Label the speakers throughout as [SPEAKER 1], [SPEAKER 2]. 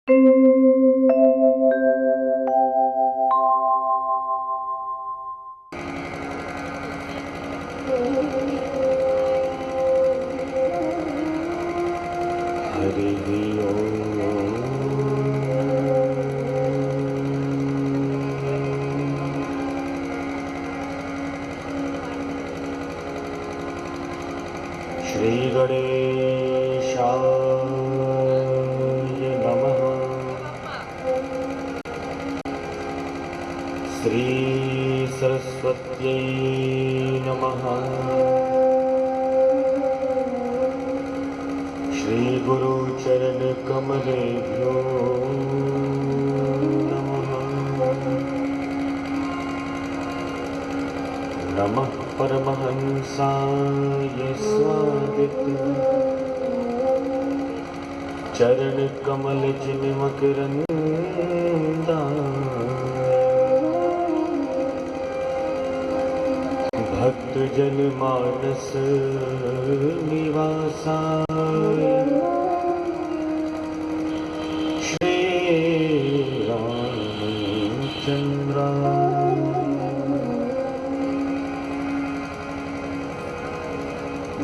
[SPEAKER 1] श्री गणेशाय नमः। श्री सरस्वत्यै नमः। श्री गुरुचरण कमलेभ्यो नमः। नमः परमहंसाय स्वादित चरण कमल जिनमकरंदाय भक्त जन मानस निवासाय श्री रामचंद्राय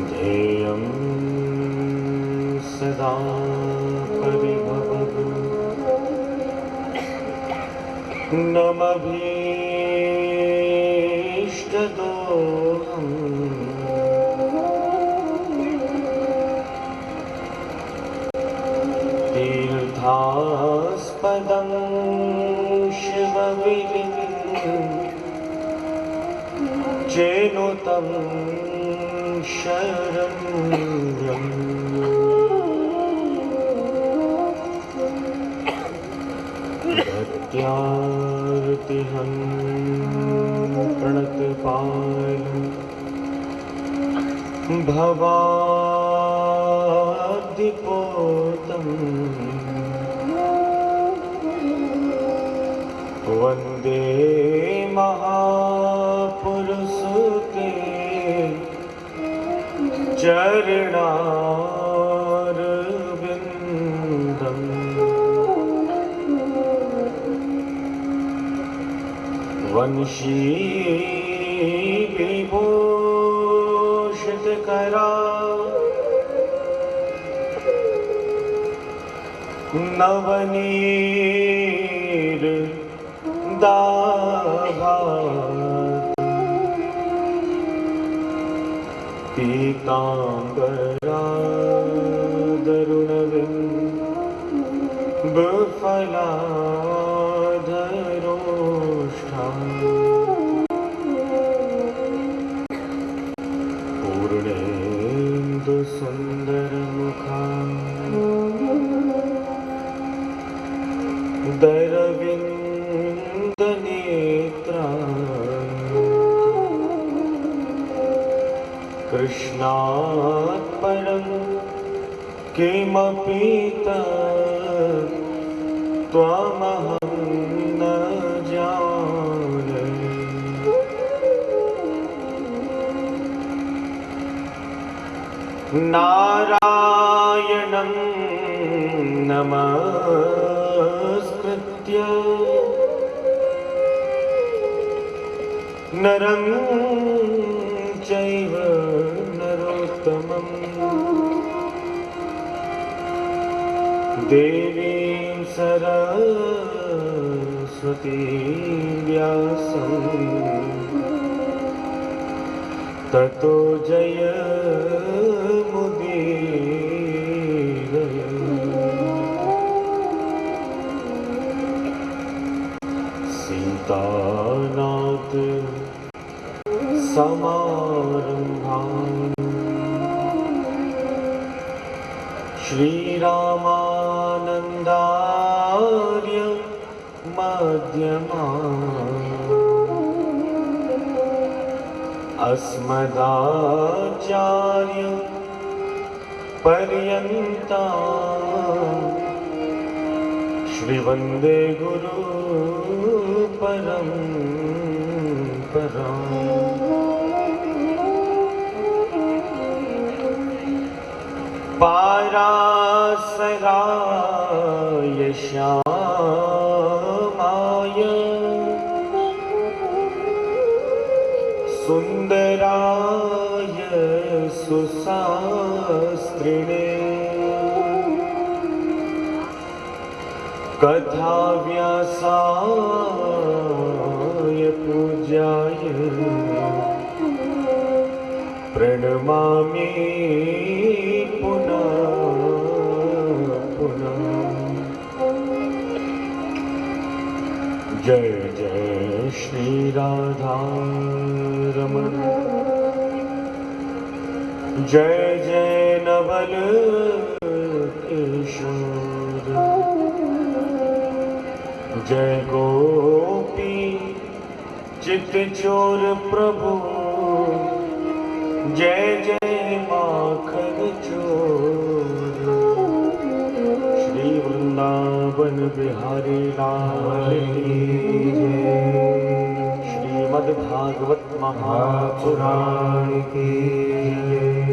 [SPEAKER 1] ध्येयं सदा परिभवं नमभीष्टदोहम् तीर्थास्पदं शिवविलिं चेनुतं शरण्यम् भक्त्यार्तिहं प्रणतपालु भवाद्दिपोतं वन्दे महापुरुषते चरणारविन्दम् वंशी विभूषितकरा नवनीर दाभा पीतांबरा दरुणबिम्बफलाधरोष्ठा पूर्णेन्दुसुन्दरमुखा दरविन्दनेत्रा कृष्णात् परं किमपि त्वमहं न जाने। नारायणं नमस्कृत्य नरं चैव नरोत्तमं देवीं सरस्वतीं व्यासं ततो जयमुदीरये। सीतानाथ समारम्भाम् श्रीरामानन्दार्य मध्यमाम् अस्मदाचार्य पर्यन्ताम् श्रीवन्दे गुरु परम्पराम्। पारासराय श्यामाय सुन्दराय सुशास्त्रिणे कथाव्यासाय पूज्याय प्रणमामि पुनः पुनः। जय जय श्री राधा रमण, जय जय नवल किशोर, जय गोपी चित्तचोर प्रभु, जय जय माखन चोर। श्री वृंदावन बिहारी लाल की जय। श्रीमद् भागवत महापुराण की जय।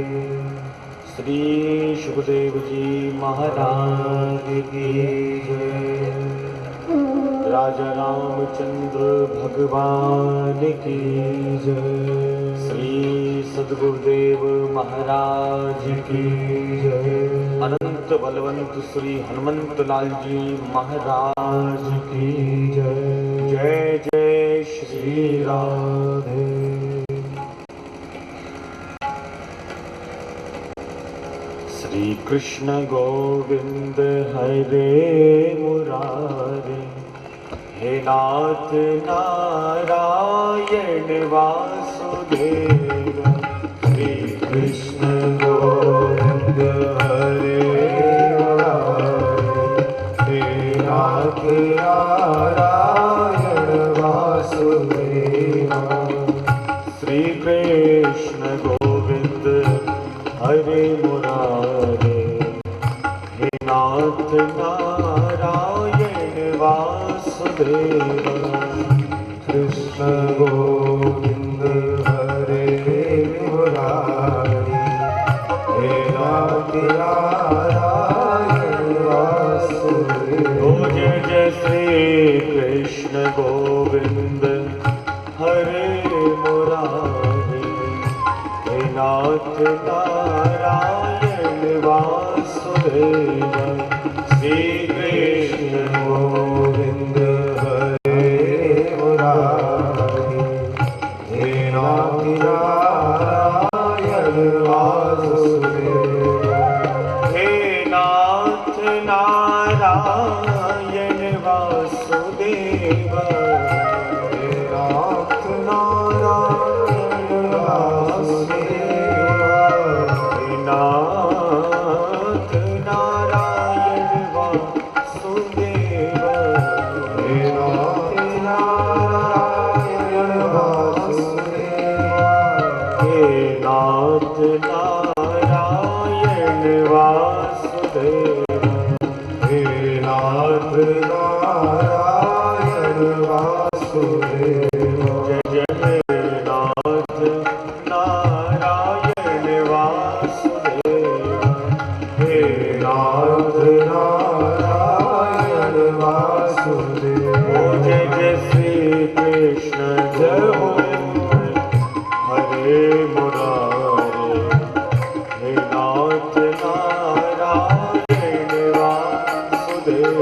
[SPEAKER 1] श्री सुखदेव जी महाराज की जय। राजा रामचंद्र भगवान की जय। श्री सद्गुरुदेव महाराज की जय। अनंत बलवंत श्री हनुमंत लाल जी महाराज की जय। जय जय श्री राधे। श्री कृष्ण गोविंद हरे मुरारे, हे नाथ नारायण वासुदेव। श्री कृष्ण गोविंद हरे मुरारे, हे नाथ नारायण वासुदेव। श्री कृष्ण गोविंद हरे मुरारे, हे नाथ नारायण वासुदेव। कृष्ण गोविंद हरे मुरारी, हे नाथ नारायण वासुदेव। जय जय श्री कृष्ण गोविंद हरे मुरारी, हे नाथ नारायण वासुदेव। श्री कृष्ण गोविंद हरे मुरारी, हे नाथ नारायण वासुदेव। हे नाथ नारायण वासुदेव, हे नाथ नारायण वासुदेव। हे नाथ नारायण वासुदेव, हे नाथ नारायण वासुदेव। हे नाथ नारायण वासुदेव, हे नाथ नारायण वासुदेव। जय जय नाथ नारायण वासुदेव, हे नाथ नारायण वासुदेव। जय जय श्री कृष्ण गोविंद हरे मुरारे, हे नाथ नारायण वासुदेव।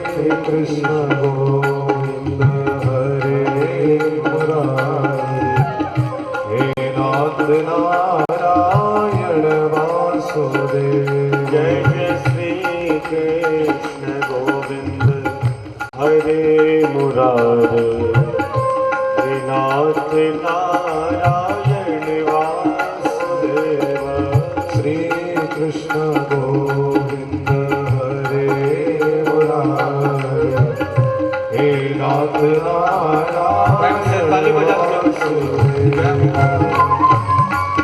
[SPEAKER 1] श्री कृष्ण गोविंद हरे मुरारे, हे नाथ नारायण वासुदेव। जय जय श्री कृष्ण गोविंद हरे मुरारे, हे नाथ नारायण वासुदेव। श्री कृष्ण गोविंद हरे मुरारे, हे नाथ नारायण वासुदेव।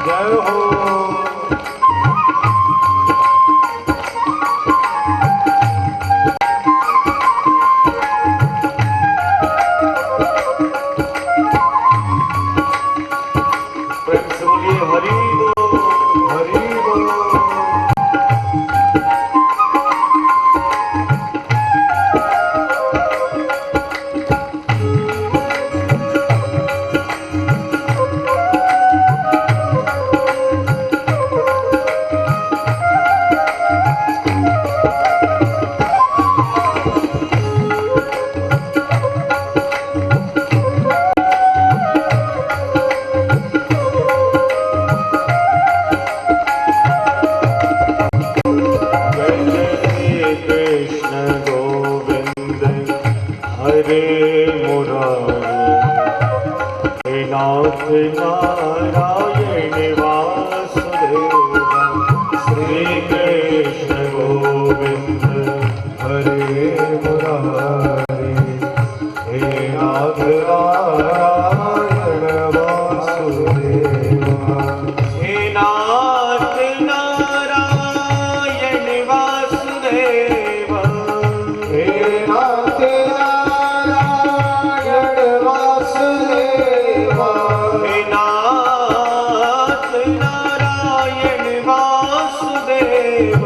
[SPEAKER 1] जय हो। कृष्ण गोविंद हरे मुरारी हे नाथ नारायण वासुदेव श्री कृष्ण गोविंद हरे मुरारी हे नाथ नारायण वासुदेव हे नाथ नारायण वासुदेव हे नाथ नारायण वासुदेव हे नाथ नारायण वासुदेव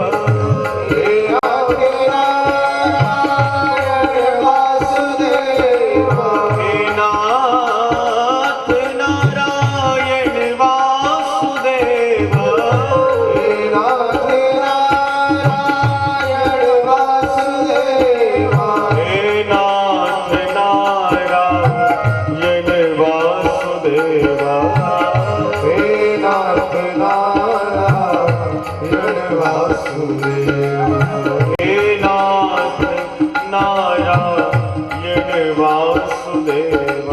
[SPEAKER 1] हे नाथ नारायण वासुदेव हे नाथ नारायण वासुदेव हे नाथ नारायण वासुदेव हे नाथ नारायण वासुदेव हे नाथ नारायण वासुदेव हे नाथ नारायण वासुदेव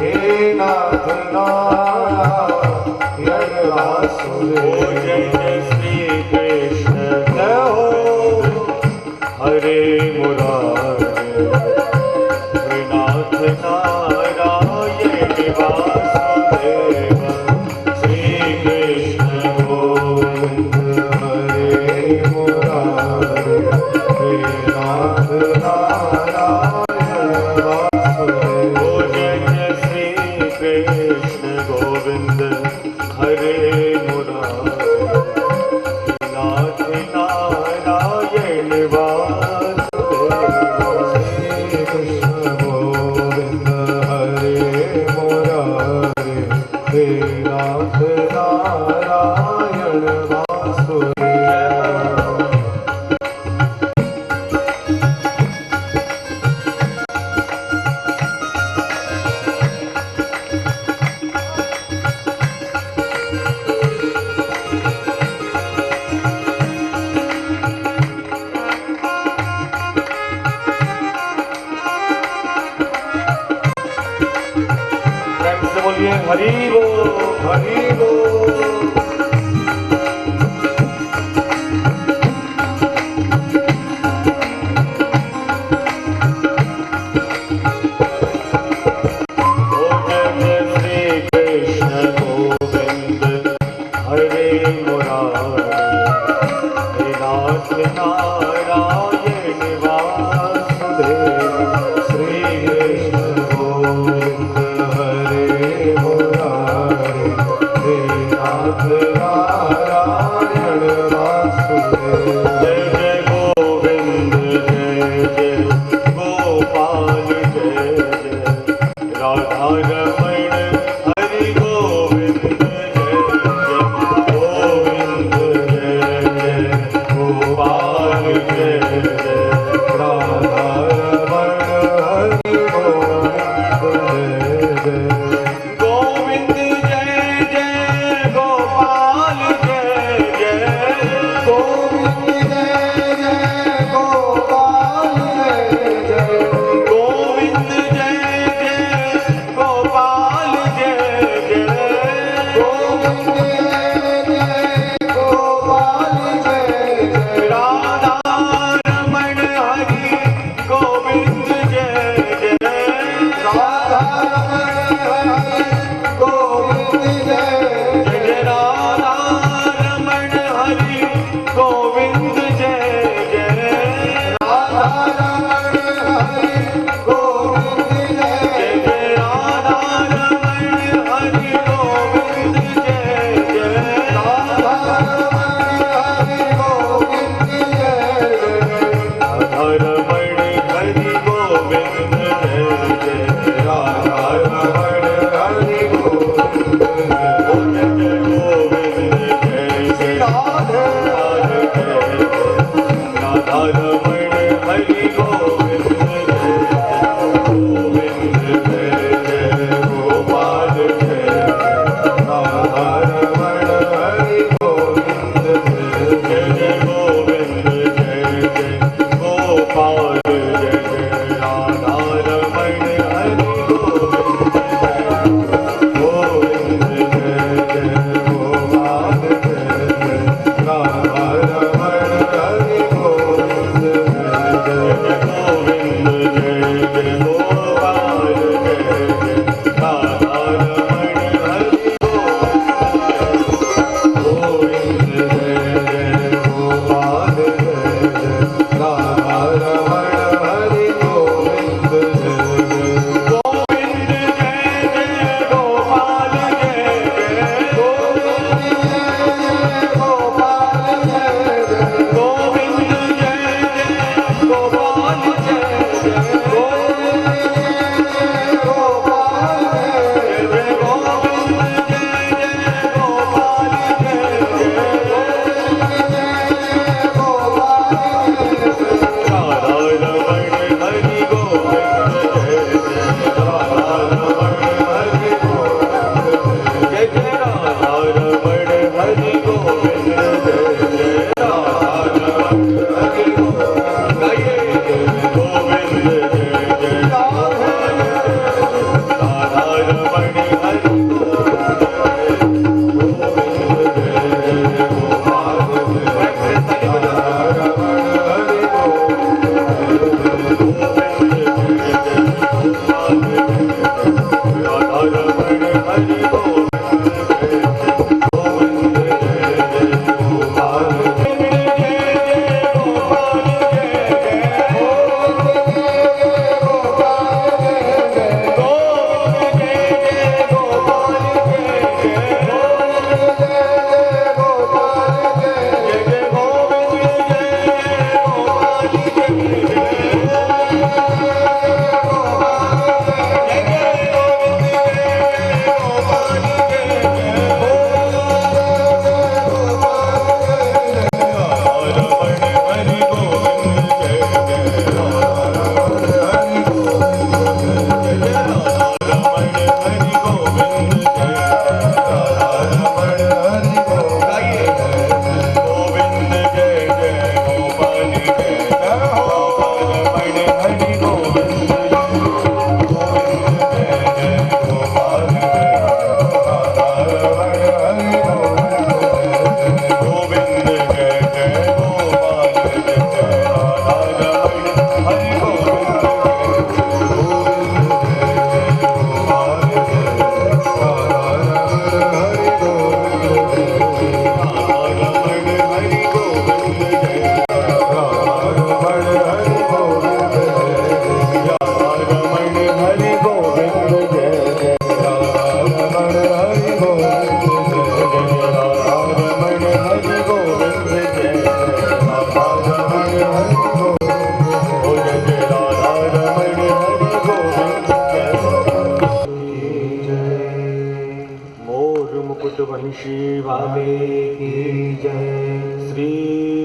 [SPEAKER 1] हे नाथ नारायण वासुदेव जय श्री कृष्ण जय हो हरे मुरारी हे नाथ नारायण वासुदेव श्री कृष्ण गोविंद हरे मुरारी हे नाथ नारायण वासुदेव जय श्री कृष्ण गोविंद हरे मुरारी हे नाथ नारायण वासुदेव श्री कृष्ण गोविंद हरे मुरारी हे नाथ नारायण वासुदेव प्रेम से बोलिए हरि बोल हरि बोल श्री कृष्ण गोविंद हरे मुरारी हे नाथ नारायण वासुदेव श्री कृष्ण गोविंद हरे मुरारी हे नाथ नारायण वासुदेव जय जय गोविंद जय जय गोपाल जय जय राधा रमण हरि गोविंद जय जय गोविंद जय जय गोपाल जय जय राधा रमण हरि गोविंद जय जय गोविंद जय जय गोपाल जय जय गोविंद जय जय गोपाल जय जय गोविंद जय जय गोपाल जय जय गोविंद जय जय गोपाल जय जय राधा रमण हरि गोविंद जय जय राधा रमण हरि गोविंद जय जय राधा रमण हरि गोविंद जय जय राधा रमण हरि गोविंद जय जय राधा रमण हरि गोविंद जय जय राधा रमण हरि गोविंद जय राधा रमण हरि गोविंद जय जय राधा रमण हरि गोविंद जय जय राधे राधा रमण हरि गोविंद जय गोविंद जय जय गोपाल जय राधा रमण हरि गोविंद जय जय गोविंद जय जय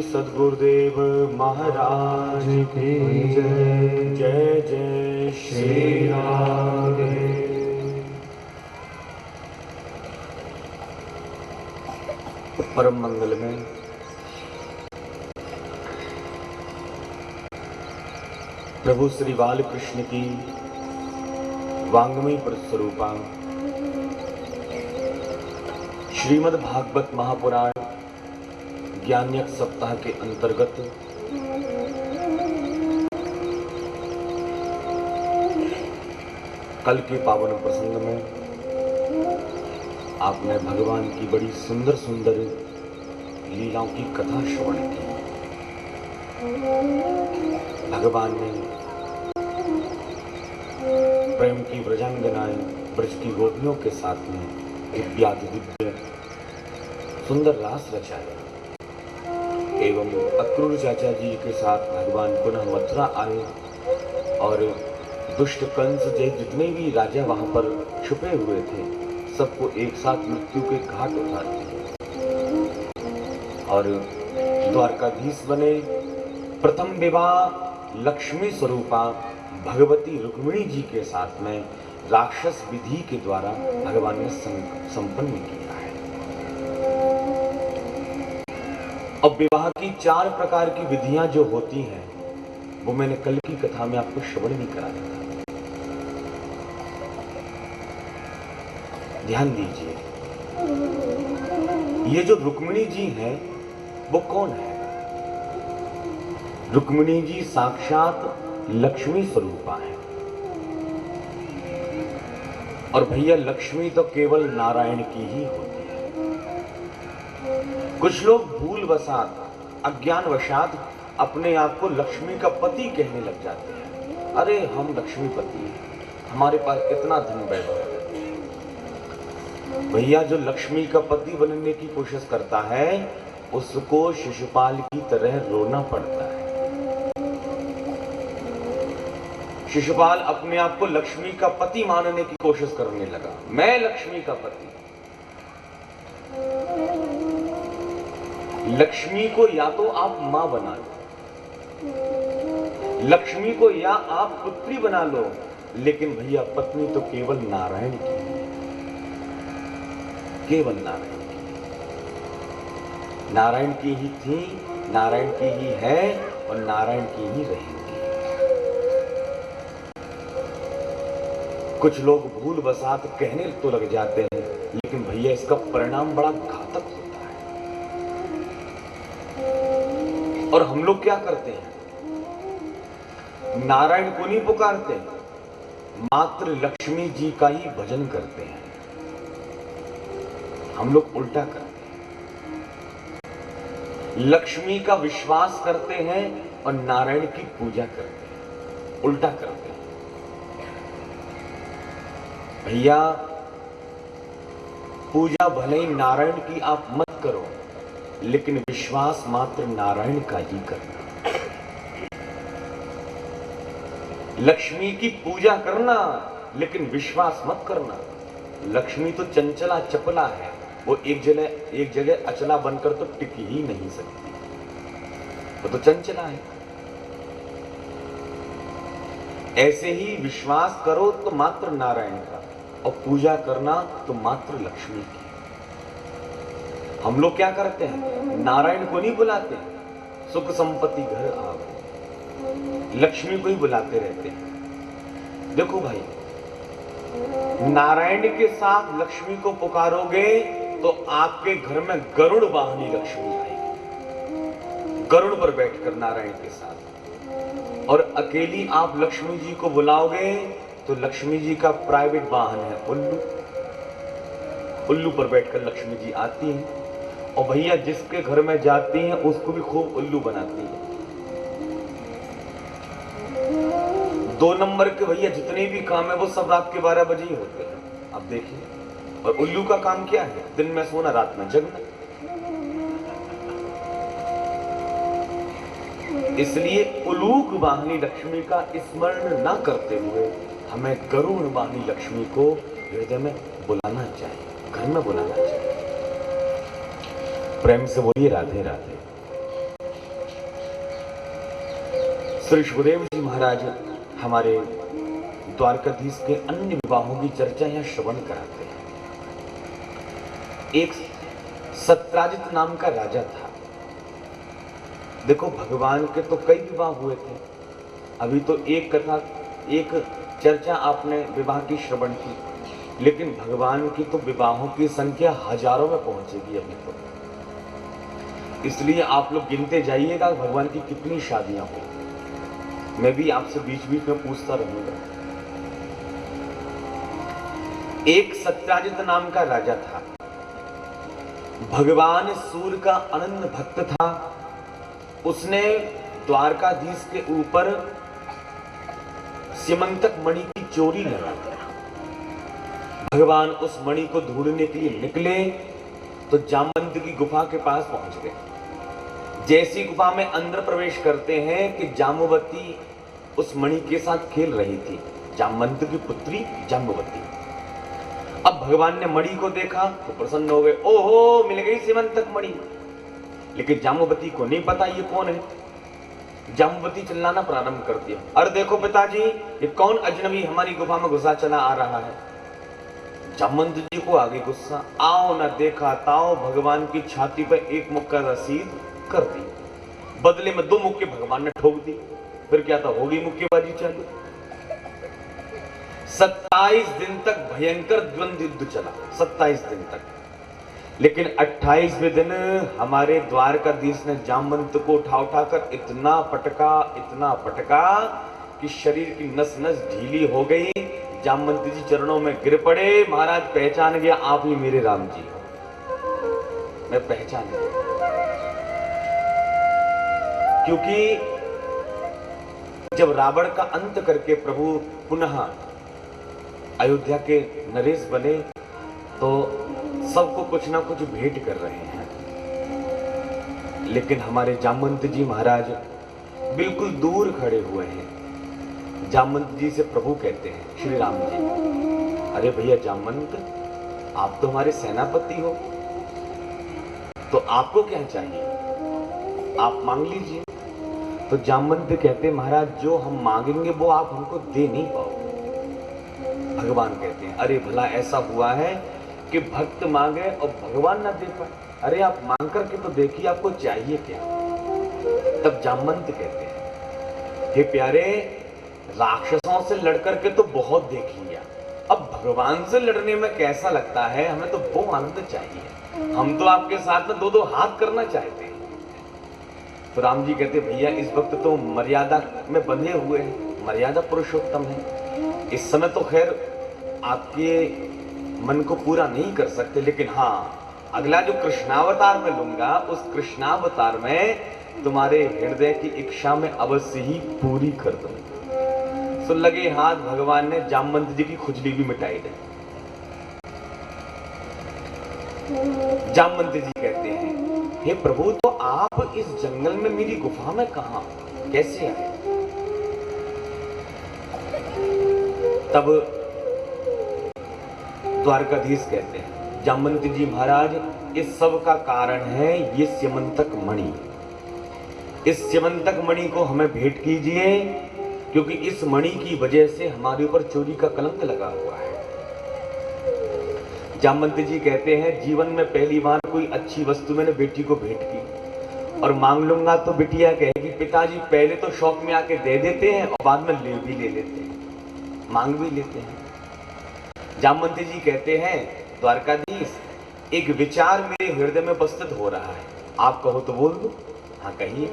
[SPEAKER 2] सद्गुरुदेव महाराज की जय। जय जय श्री राम। परम मंगल में प्रभु श्री बाल कृष्ण की वांग्मयी स्वरूपा श्रीमद् भागवत महापुराण ज्ञानयज्ञ सप्ताह के अंतर्गत कल के पावन प्रसंग में आपने भगवान की बड़ी सुंदर सुंदर लीलाओं की कथा श्रवण की। भगवान ने प्रेम की व्रजांगनाएं ब्रज की गोपियों के साथ में दिव्य सुंदर रास रचाया एवं अक्रूर चाचा जी के साथ भगवान पुनः मथुरा आए और दुष्ट कंस जय जितने भी राजा वहां पर छुपे हुए थे सबको एक साथ मृत्यु के घाट उतार दिए और द्वारकाधीश बने। प्रथम विवाह लक्ष्मी स्वरूपा भगवती रुक्मिणी जी के साथ में राक्षस विधि के द्वारा भगवान ने संपन्न किया है। अब विवाह की 4 प्रकार की विधियां जो होती हैं वो मैंने कल की कथा में आपको श्रवण नहीं कराया था। ध्यान दीजिए, ये जो रुक्मिणी जी हैं वो कौन है? रुक्मिणी जी साक्षात लक्ष्मी स्वरूपा है। और भैया लक्ष्मी तो केवल नारायण की ही होती है। कुछ लोग भूलवशात अज्ञानवशात अपने आप को लक्ष्मी का पति कहने लग जाते हैं। अरे हम लक्ष्मीपति हैं, हमारे पास इतना धन वैभव है। भैया जो लक्ष्मी का पति बनने की कोशिश करता है उसको शिशुपाल की तरह रोना पड़ता है। शिशुपाल अपने आप को लक्ष्मी का पति मानने की कोशिश करने लगा। मैं लक्ष्मी का पति। लक्ष्मी को या तो आप मां बना लो, लक्ष्मी को या आप पुत्री बना लो, लेकिन भैया पत्नी तो केवल नारायण की है, केवल नारायण की। नारायण की ही थी, नारायण की ही है और नारायण की ही रहेगी। कुछ लोग भूल बसात कहने तो लग जाते हैं, लेकिन भैया इसका परिणाम बड़ा घातक होता है। और हम लोग क्या करते हैं, नारायण को नहीं पुकारते, मात्र लक्ष्मी जी का ही भजन करते हैं। हम लोग उल्टा करते हैं, लक्ष्मी का विश्वास करते हैं और नारायण की पूजा करते हैं, उल्टा करते हैं। भैया पूजा भले ही नारायण की आप मत करो, लेकिन विश्वास मात्र नारायण का ही करना। लक्ष्मी की पूजा करना, लेकिन विश्वास मत करना। लक्ष्मी तो चंचला चपला है, वो एक जगह अचला बनकर तो टिक ही नहीं सकती, वो तो चंचला है। ऐसे ही विश्वास करो तो मात्र नारायण का, और पूजा करना तो मात्र लक्ष्मी की। हम लोग क्या करते हैं, नारायण को नहीं बुलाते, सुख संपत्ति घर आओ, लक्ष्मी को ही बुलाते रहते हैं। देखो भाई, नारायण के साथ लक्ष्मी को पुकारोगे तो आपके घर में गरुड़ वाहनी लक्ष्मी आएगी, गरुड़ पर बैठकर नारायण के साथ। और अकेली आप लक्ष्मी जी को बुलाओगे तो लक्ष्मी जी का प्राइवेट वाहन है उल्लू, उल्लू पर बैठकर लक्ष्मी जी आती हैं। और भैया जिसके घर में जाती हैं उसको भी खूब उल्लू बनाती है। 2 नंबर के भैया जितने भी काम है वो सब रात के 12 बजे ही होते हैं, आप देखिए। और उल्लू का काम क्या है, दिन में सोना रात में जगना। इसलिए उलूक वाहिनी लक्ष्मी का स्मरण न करते हुए हमें गरुड़ वाहिनी लक्ष्मी को हृदय में बुलाना चाहिए, घर में बुलाना चाहिए। प्रेम से बोलिए राधे राधे। श्री सुखदेव जी महाराज हमारे द्वारकाधीश के अन्य विवाहों की चर्चा यहां श्रवण कराते हैं। एक सत्राजित नाम का राजा था। देखो, भगवान के तो कई विवाह हुए थे। अभी तो एक कथा, एक चर्चा आपने विवाह की श्रवण की, लेकिन भगवान की तो विवाहों की संख्या हजारों में पहुंचेगी अभी तो। इसलिए आप लोग गिनते जाइएगा भगवान की कितनी शादियां हुई। मैं भी आपसे बीच बीच में पूछता रहूंगा। एक सत्याजित नाम का राजा था। भगवान सूर्य का अनन्य भक्त था। उसने द्वारकाधीश के ऊपर सीमंतक मणि की चोरी लगा दी। भगवान उस मणि को ढूंढने के लिए निकले तो जामवंत की गुफा के पास पहुंच गए। जैसी गुफा में अंदर प्रवेश करते हैं कि जाम्बवती उस मणि के साथ खेल रही थी, जामवंत की पुत्री जाम्बवती। अब भगवान ने मणि को देखा तो प्रसन्न हो गए, ओहो मिल गई सीमंतक मणि। लेकिन जाम्बवती को नहीं पता ये कौन है। जाम्बवती चिल्लाना प्रारंभ कर दिया, अरे देखो पिताजी, ये कौन अजनबी हमारी गुफा में घुसा चला आ रहा है। जामवंत जी को आगे गुस्सा, आओ न देखा ताओ, भगवान की छाती पर एक मुक्का रसीद कर दी। बदले में 2 मुक्के भगवान ने ठोक दी। फिर क्या था, होगी मुक्केबाजी चालू। 27 दिन तक भयंकर द्वंद्व युद्ध चला, 27 दिन तक। लेकिन 28वें दिन हमारे द्वारकाधीश ने जामवंत को उठाकर इतना पटका कि शरीर की नस नस ढीली हो गई। जामवंत जी चरणों में गिर पड़े। महाराज पहचान गया, आप ही मेरे राम जी हो। मैं पहचान गया, क्योंकि जब रावण का अंत करके प्रभु पुनः अयोध्या के नरेश बने तो सबको कुछ ना कुछ भेंट कर रहे हैं। लेकिन हमारे जामवंत जी महाराज बिल्कुल दूर खड़े हुए हैं। जामवंत जी से प्रभु कहते हैं, श्री राम जी, अरे भैया जामवंत, आप तो हमारे सेनापति हो, तो आपको क्या चाहिए, आप मांग लीजिए। तो जामवंत कहते, महाराज जो हम मांगेंगे वो आप हमको दे नहीं पाओगे। भगवान कहते हैं, अरे भला ऐसा हुआ है कि भक्त मांगे और भगवान ना दे पाए? अरे आप मांग करके तो देखिए आपको चाहिए क्या। तब जामवंत कहते हैं, हे प्यारे, राक्षसों से लड़कर के तो बहुत देख लिया, अब भगवान से लड़ने में कैसा लगता है, हमें तो वो आनंद चाहिए, हम तो आपके साथ में दो दो हाथ करना चाहते हैं। तो राम जी कहते, भैया इस वक्त तो मर्यादा में बंधे हुए हैं, मर्यादा पुरुषोत्तम है, इस समय तो खैर आपके मन को पूरा नहीं कर सकते, लेकिन हाँ अगला जो कृष्णावतार में लूंगा, उस कृष्णावतार में तुम्हारे हृदय की इच्छा में अवश्य ही पूरी कर दूंगा। तो लगे हाथ भगवान ने जामवंत जी की खुजली भी मिटाई दे। जामवंत जी कहते हैं, हे प्रभु, तो आप इस जंगल में मेरी गुफा में कहां कैसे आए? तब द्वारकाधीश कहते हैं, जामवंत जी महाराज, इस सब का कारण है ये स्यमंतक मणि। इस स्यमंतक मणि को हमें भेंट कीजिए, क्योंकि इस मणि की वजह से हमारे ऊपर चोरी का कलंक लगा हुआ है। जामवंत जी कहते हैं, जीवन में पहली बार कोई अच्छी वस्तु मैंने बेटी को भेंट की, और मांग लूंगा तो बिटिया कहेगी, पिताजी पहले तो शौक में आके दे देते हैं और बाद में ले भी ले लेते हैं, मांग भी लेते हैं। जामवंत जी कहते हैं, द्वारकाधीश, एक विचार मेरे हृदय में उपस्थित हो रहा है, आप कहो तो बोल दो। हाँ कहिए।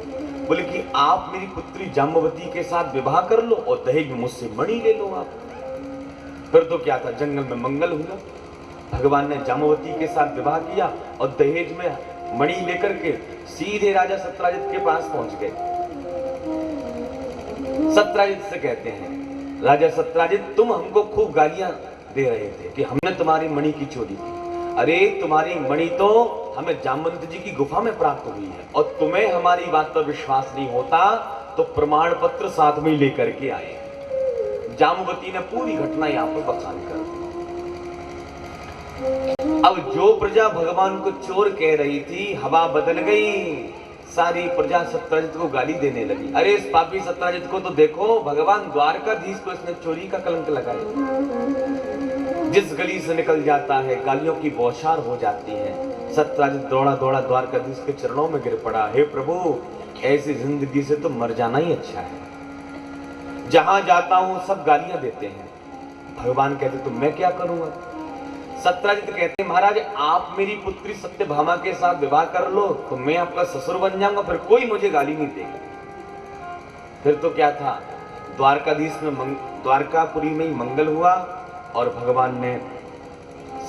[SPEAKER 2] बोले कि आप मेरी पुत्री जाम्बवती के साथ विवाह कर लो और दहेज में मुझसे मणि ले लो आप। फिर तो क्या था, जंगल में मंगल हुआ। भगवान ने जाम्बवती के साथ विवाह किया और दहेज में मणि लेकर के सीधे राजा सत्यराजित के पास पहुंच गए। सत्यराजित से कहते हैं, राजा सत्यराजित, तुम हमको खूब गालियां दे रहे थे कि हमने तुम्हारी मणि की चोरी की। अरे तुम्हारी मणि तो हमें जामवंत जी की गुफा में प्राप्त हुई है, और तुम्हें हमारी बात पर विश्वास नहीं होता तो प्रमाण पत्र साथ में लेकर के आए। जाम्बवती ने पूरी घटना यहाँ पर बखान कर दी। अब जो प्रजा भगवान को चोर कह रही थी, हवा बदल गई, सारी प्रजा सत्यराजित को गाली देने लगी। अरे इस पापी सत्यराजित को तो देखो, भगवान द्वारकाधीश को इसने चोरी का कलंक लगाया। जिस गली से निकल जाता है गालियों की बौछार हो जाती है। सत्यराजित दौड़ा दौड़ा द्वारकाधीश के चरणों में गिर पड़ा, हे प्रभु, ऐसी जिंदगी से तो मर जाना ही अच्छा है। जहां जाता हूं सब गालियां देते हैं। भगवान कहते, तो मैं क्या करूंगा? सत्यराजित कहते, महाराज आप मेरी पुत्री सत्यभामा के साथ विवाह कर लो तो मैं आपका ससुर बन जाऊंगा, फिर कोई मुझे गाली नहीं देगा। फिर तो क्या था, द्वारकाधीश में द्वारकापुरी में ही मंगल हुआ और भगवान ने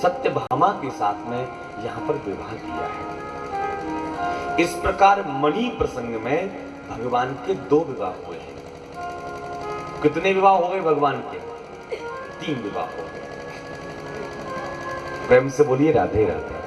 [SPEAKER 2] सत्यभामा के साथ में यहाँ पर विवाह किया है। इस प्रकार मणि प्रसंग में भगवान के 2 विवाह हुए हैं। कितने विवाह हो गए भगवान के? 3 विवाह हो गए। प्रेम से बोलिए राधे राधे।